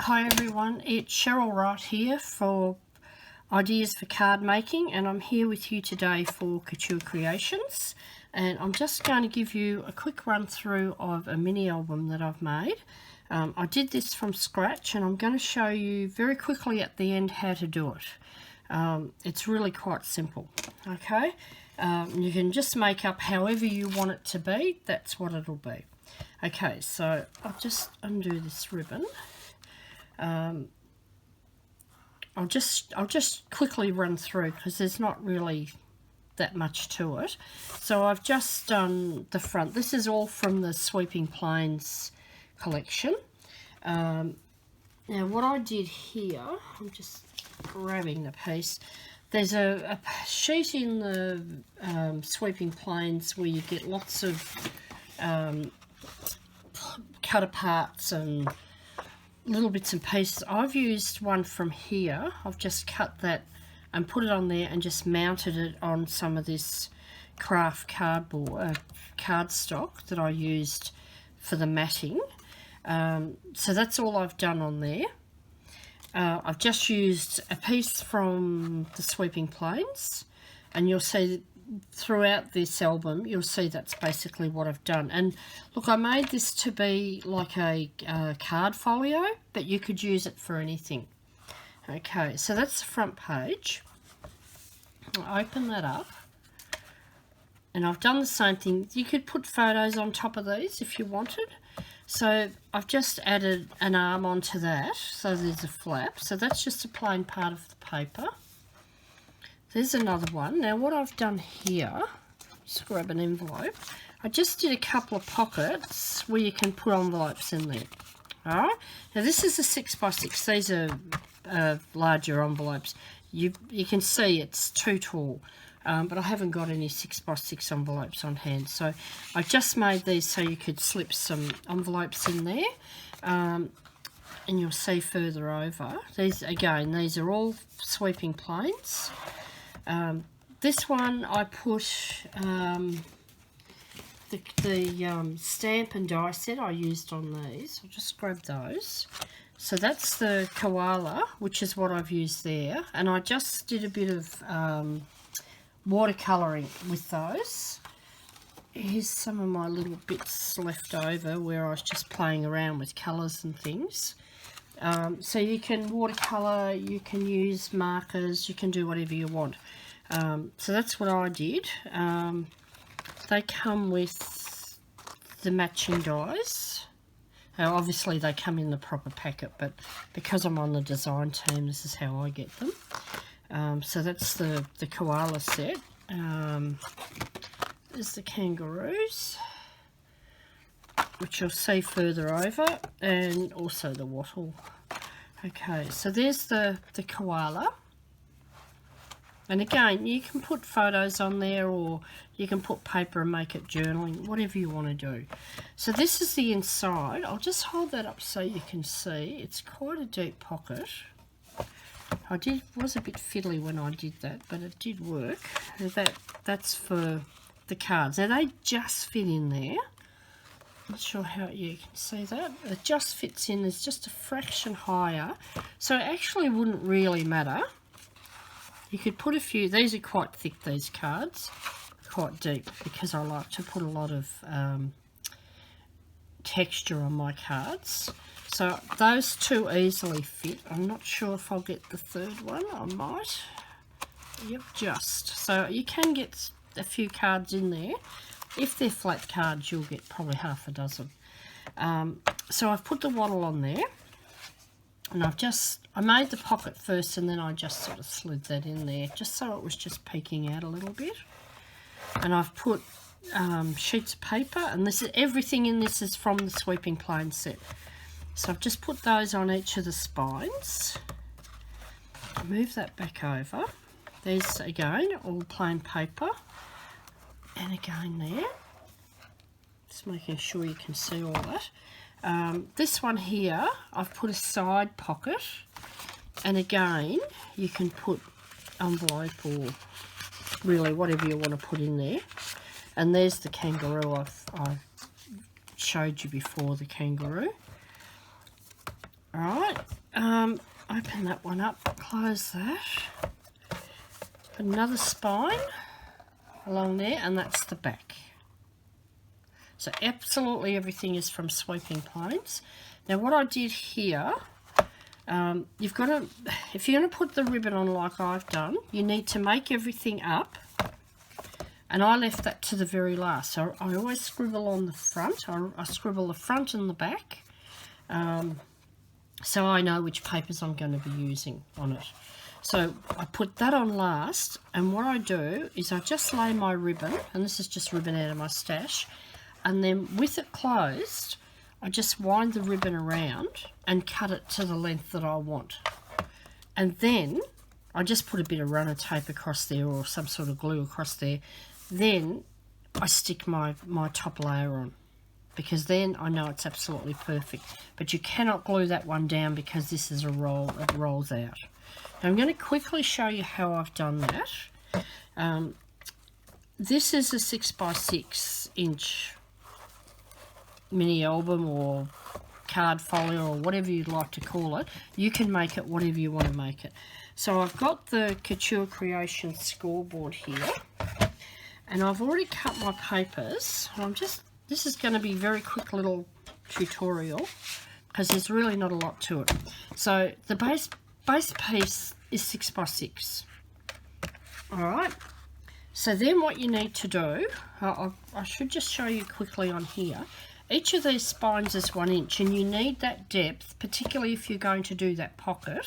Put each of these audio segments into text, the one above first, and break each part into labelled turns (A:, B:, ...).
A: Hi everyone, it's Cheryl right here for Ideas for Card Making, and I'm here with you today for Couture Creations, and I'm just going to give you a quick run through of a mini album that I've made. I did this from scratch, and I'm going to show you very quickly at the end how to do it. It's really quite simple, okay? You can just make up however you want it to be, that's what it'll be. Okay, so I'll just undo this ribbon. I'll just quickly run through because there's not really that much to it. So I've just done the front. This is all from the Sweeping Plains collection. Now what I did here, I'm just grabbing the piece. There's a sheet in the Sweeping Plains where you get lots of cut aparts and little bits and pieces. I've used one from here. I've just cut that and put it on there and just mounted it on some of this craft cardboard cardstock that I used for the matting. So that's all I've done on there. I've just used a piece from the Sweeping Plains, and you'll see throughout this album you'll see that's basically what I've done. And look, I made this to be like a card folio, but you could use it for anything. Okay, so that's the front page. I'll open that up, and I've done the same thing. You could put photos on top of these if you wanted. So I've just added an arm onto that, so there's a flap. So that's just a plain part of the paper. There's another one. Now what I've done here, just grab an envelope. I just did a couple of pockets where you can put envelopes in there. Alright, now this is a 6x6. These are larger envelopes. You can see it's too tall, but I haven't got any 6x6 envelopes on hand. So I just made these so you could slip some envelopes in there. And you'll see further over. These are all Sweeping Plains. This one I put the stamp and die set I used on these. I'll just grab those. So that's the koala, which is what I've used there, and I just did a bit of watercolouring with those. Here's some of my little bits left over where I was just playing around with colours and things. So you can watercolour, you can use markers, you can do whatever you want. So that's what I did. They come with the matching dies. Now obviously they come in the proper packet, but because I'm on the design team, this is how I get them. So that's the koala set. There's the kangaroos, which you'll see further over, and also the wattle. Okay, so there's the koala. And again, you can put photos on there, or you can put paper and make it journaling, whatever you want to do. So this is the inside. I'll just hold that up so you can see. It's quite a deep pocket. Was a bit fiddly when I did that, but it did work. That's for the cards. Now they just fit in there. Not sure how you can see that. It just fits in. It's just a fraction higher, so it actually wouldn't really matter. You could put a few. These are quite thick, these cards, quite deep, because I like to put a lot of texture on my cards. So those two easily fit. I'm not sure if I'll get the third one. I might. Yep, just. So you can get a few cards in there. If they're flat cards, you'll get probably half a dozen. So I've put the wattle on there, and I made the pocket first, and then I just sort of slid that in there, just so it was just peeking out a little bit. And I've put sheets of paper, and everything in this is from the Sweeping Plains set. So I've just put those on each of the spines. Move that back over. There's again all plain paper. And again there, just making sure you can see all that. This one here, I've put a side pocket, and again you can put envelope or really whatever you want to put in there. And there's the kangaroo I've showed you before, the kangaroo. Alright, open that one up, close that. Another spine along there, and that's the back. So absolutely everything is from Sweeping Planes. Now what I did here, you've got to, if you're going to put the ribbon on like I've done, you need to make everything up. And I left that to the very last. So I always scribble on the front. I scribble the front and the back. So I know which papers I'm going to be using on it. So I put that on last, and what I do is I just lay my ribbon, and this is just ribbon out of my stash, and then with it closed, I just wind the ribbon around and cut it to the length that I want. And then I just put a bit of runner tape across there or some sort of glue across there. Then I stick my top layer on, because then I know it's absolutely perfect. But you cannot glue that one down because this is a roll, it rolls out. Now I'm going to quickly show you how I've done that. This is a 6x6 inch mini album or card folio or whatever you'd like to call it. You can make it whatever you want to make it. So I've got the Couture Creations scoreboard here, and I've already cut my papers. This is going to be a very quick little tutorial because there's really not a lot to it. So the base piece is 6x6. Alright, so then what you need to do, I should just show you quickly on here. Each of these spines is 1 inch, and you need that depth, particularly if you're going to do that pocket.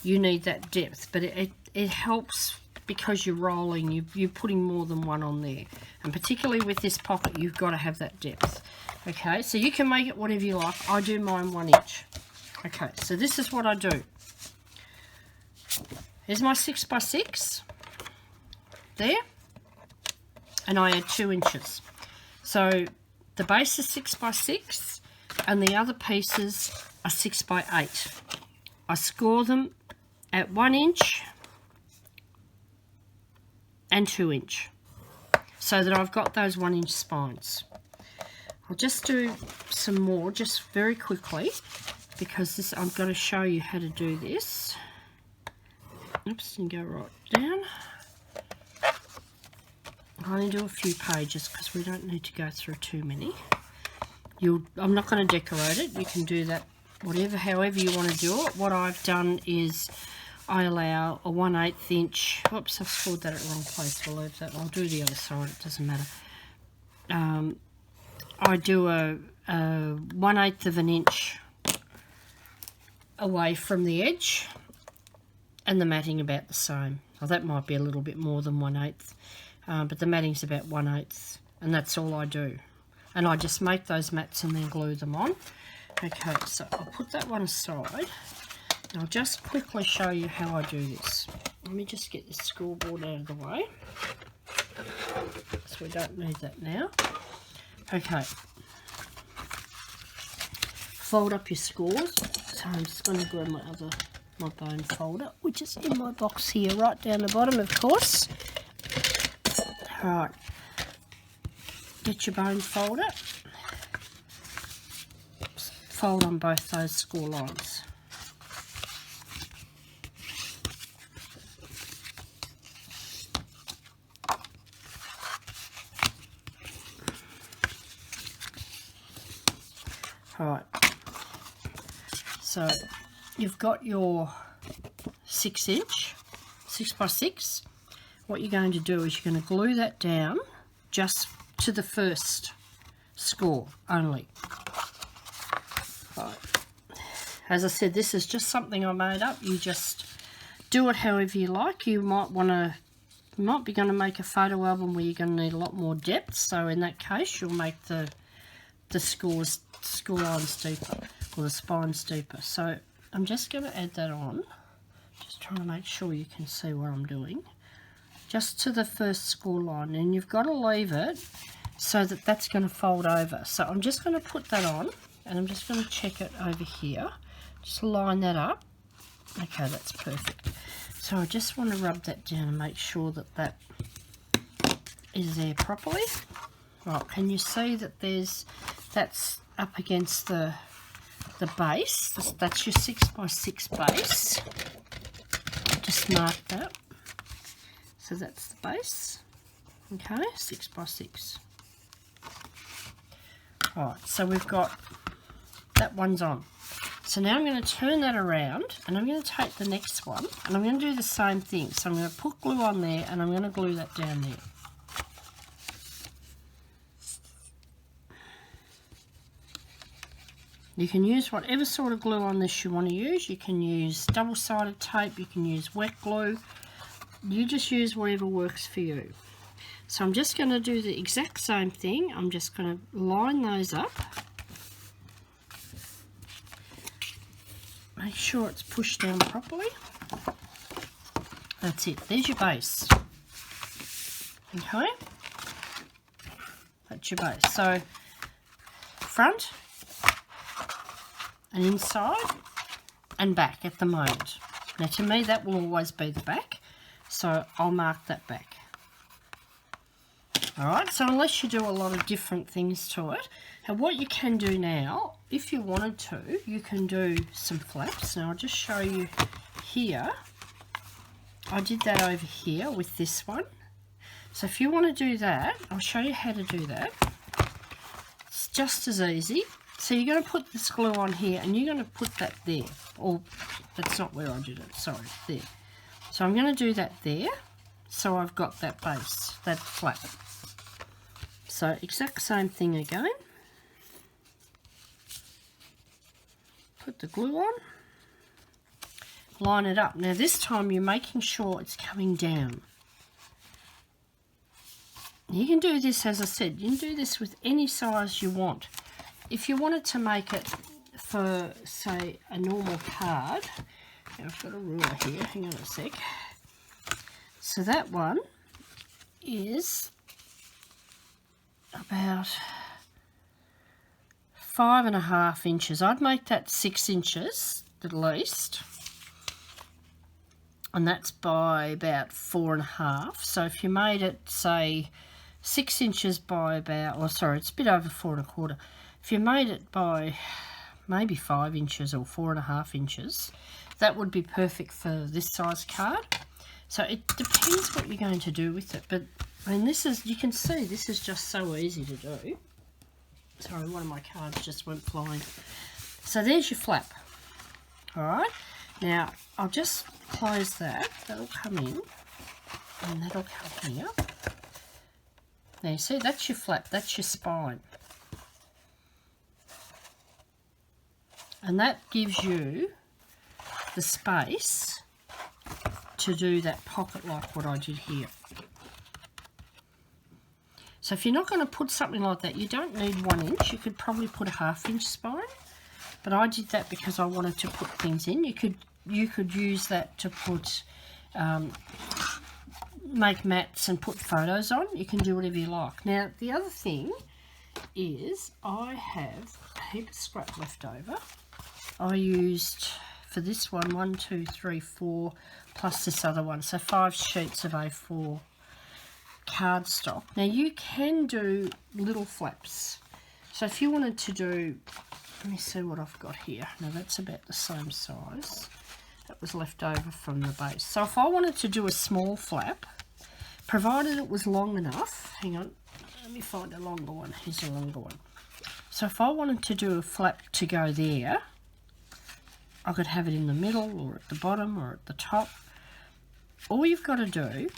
A: You need that depth, but it helps because you're rolling, you're putting more than one on there. And particularly with this pocket, you've got to have that depth. Okay, so you can make it whatever you like. I do mine 1 inch. Okay, so this is what I do. Here's my 6x6 there, and I add 2 inches. So the base is 6x6 and the other pieces are 6x8. I score them at 1 inch and 2 inch so that I've got those 1 inch spines. I'll just do some more just very quickly because this, I'm going to show you how to do this. Oops, and go right down. I'll only do a few pages because we don't need to go through too many. I'm not going to decorate it. You can do that however you want to do it. What I've done is I allow a 1/8 inch. Oops, I've scored that at the wrong place. We'll leave that. I'll do the other side. It doesn't matter. I do a 1/8 of an inch away from the edge, and the matting about the same. Well, that might be a little bit more than 1/8, but the matting's about 1/8, and that's all I do. And I just make those mats and then glue them on. Okay, so I'll put that one aside. I'll just quickly show you how I do this. Let me just get this scoreboard out of the way, so we don't need that now. Okay. Fold up your scores. So I'm just going to grab my bone folder, which is in my box here, right down the bottom, of course. Alright. Get your bone folder. Fold on both those score lines. Alright. So you've got your 6 inch, 6x6. What you're going to do is you're going to glue that down just to the first score only. Right. As I said, this is just something I made up. You just do it however you like. You might be going to make a photo album where you're going to need a lot more depth. So in that case, you'll make the score lines deeper, or the spines deeper. So I'm just going to add that on. Just trying to make sure you can see what I'm doing. Just to the first score line, and you've got to leave it so that that's going to fold over. So I'm just going to put that on, and I'm just going to check it over here. Just line that up. Okay, that's perfect. So I just want to rub that down and make sure that that is there properly. Right, can you see that that's up against the the base. That's your 6x6 base. Just mark that. So that's the base. Okay, 6x6. Alright, so we've got that one's on. So now I'm going to turn that around and I'm going to take the next one and I'm going to do the same thing. So I'm going to put glue on there and I'm going to glue that down there. You can use whatever sort of glue on this you want to use. You can use double-sided tape, you can use wet glue. You just use whatever works for you. So I'm just going to do the exact same thing. I'm just going to line those up. Make sure it's pushed down properly. That's it. There's your base. Okay? That's your base. So, front and inside and back at the moment. Now to me that will always be the back, so I'll mark that back. Alright, so unless you do a lot of different things to it, and what you can do now, if you wanted to, you can do some flaps. Now I'll just show you here. I did that over here with this one. So if you want to do that, I'll show you how to do that. It's just as easy. So you're going to put this glue on here and you're going to put that there. Or, that's not where I did it, sorry, there. So I'm going to do that there. So I've got that base, that flap. So exact same thing again. Put the glue on. Line it up. Now this time you're making sure it's coming down. You can do this, as I said, you can do this with any size you want. If you wanted to make it for, say, a normal card, I've got a ruler here, hang on a sec. So that one is about 5.5 inches. I'd make that 6 inches at least. And that's by about 4.5. So if you made it, say, 6 inches by about, or sorry, it's a bit over 4.25. If you made it by maybe 5 inches or 4.5 inches, that would be perfect for this size card. So it depends what you're going to do with it. But I mean, this is, you can see this is just so easy to do. Sorry, one of my cards just went flying. So there's your flap. Alright, now I'll just close that. That'll come in and that'll come here. Now you see, that's your flap, that's your spine. And that gives you the space to do that pocket like what I did here. So if you're not going to put something like that, you don't need 1 inch. You could probably put a 1/2 inch spine. But I did that because I wanted to put things in. You could use that to put, make mats and put photos on. You can do whatever you like. Now the other thing is I have a heap of scrap left over. I used for this one 1, 2, 3, 4 plus this other one, so 5 sheets of A4 cardstock. Now you can do little flaps. So if you wanted to do, let me see what I've got here. Now that's about the same size. That was left over from the base. So if I wanted to do a small flap, provided it was long enough, hang on, let me find a longer one. Here's a longer one. So if I wanted to do a flap to go there, I could have it in the middle or at the bottom or at the top. All you've got to do,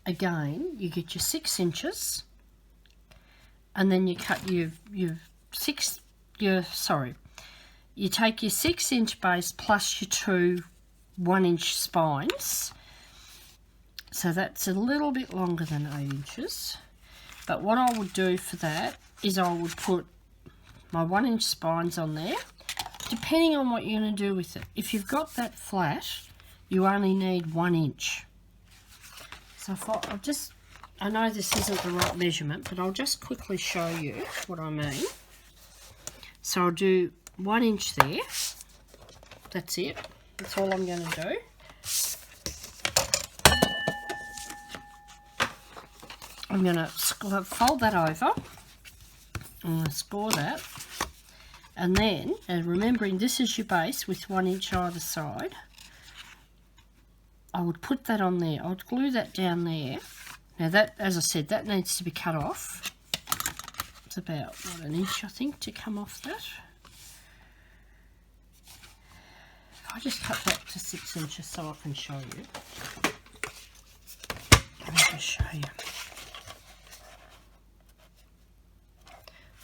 A: again, you get your 6 inches and then you cut you take your 6 inch base plus your 2 1 inch spines. So that's a little bit longer than 8 inches. But what I would do for that is I would put my 1 inch spines on there, depending on what you're going to do with it. If you've got that flat, you only need 1 inch. So if I know this isn't the right measurement, but I'll just quickly show you what I mean. So I'll do 1 inch there. That's it. That's all I'm going to do. I'm going to fold that over. I'm going to score that. And then, and remembering this is your base with 1 inch either side, I would put that on there. I would glue that down there. Now that, as I said, that needs to be cut off. It's about, what, 1 inch, I think, to come off that. I just cut that to 6 inches so I can show you. Let me just show you.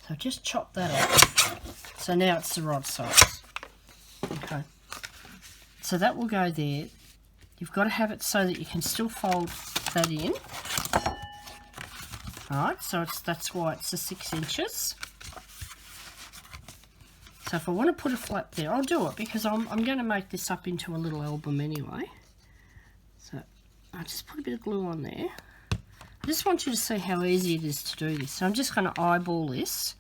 A: So just chop that off. So now it's the right size. Okay. So that will go there. You've got to have it so that you can still fold that in. Alright, so that's why it's the 6 inches. So if I want to put a flap there, I'll do it because I'm going to make this up into a little album anyway. So I'll just put a bit of glue on there. I just want you to see how easy it is to do this. So I'm just going to eyeball this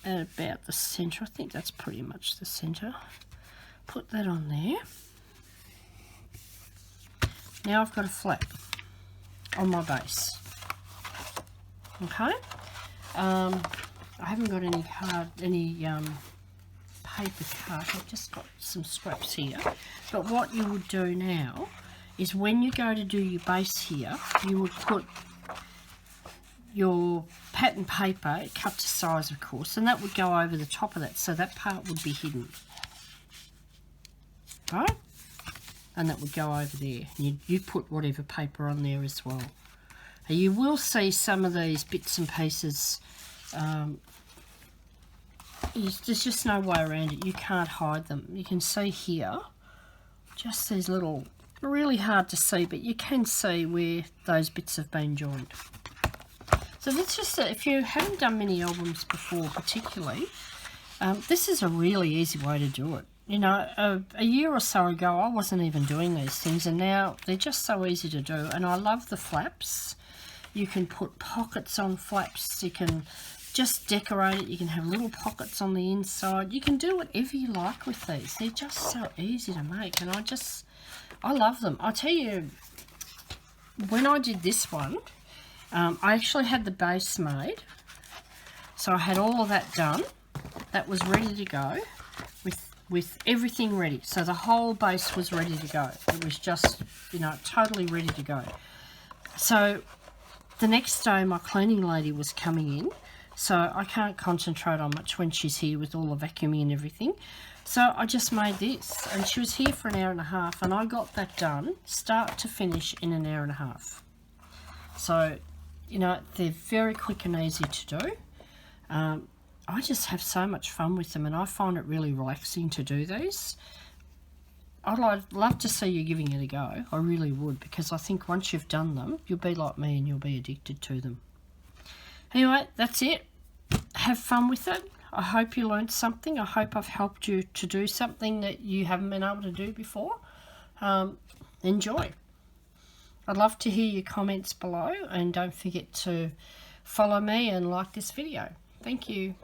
A: at about the centre. I think that's pretty much the centre. Put that on there. Now I've got a flap on my base. Okay. I haven't got any paper cut. I've just got some scraps here. But what you would do now is when you go to do your base here, you would put your pattern paper, cut to size of course, and that would go over the top of that, so that part would be hidden. Right? And that would go over there. You put whatever paper on there as well. Now you will see some of these bits and pieces, there's just no way around it. You can't hide them. You can see here, just these little, really hard to see, but you can see where those bits have been joined. So that's just, if you haven't done many albums before particularly, this is a really easy way to do it. You know, a year or so ago I wasn't even doing these things, and now they're just so easy to do. And I love the flaps. You can put pockets on flaps, you can just decorate it, you can have little pockets on the inside. You can do whatever you like with these. They're just so easy to make, and I love them. I'll tell you, when I did this one, I actually had the base made, so I had all of that done. That was ready to go with everything ready. So the whole base was ready to go. It was just, you know, totally ready to go. So the next day my cleaning lady was coming in, so I can't concentrate on much when she's here with all the vacuuming and everything. So I just made this, and she was here for an hour and a half, and I got that done start to finish in an hour and a half. So, you know, they're very quick and easy to do. I just have so much fun with them, and I find it really relaxing to do these. I'd love to see you giving it a go. I really would, because I think once you've done them, you'll be like me and you'll be addicted to them. Anyway, that's it. Have fun with it. I hope you learned something. I hope I've helped you to do something that you haven't been able to do before. Enjoy. I'd love to hear your comments below, and don't forget to follow me and like this video. Thank you.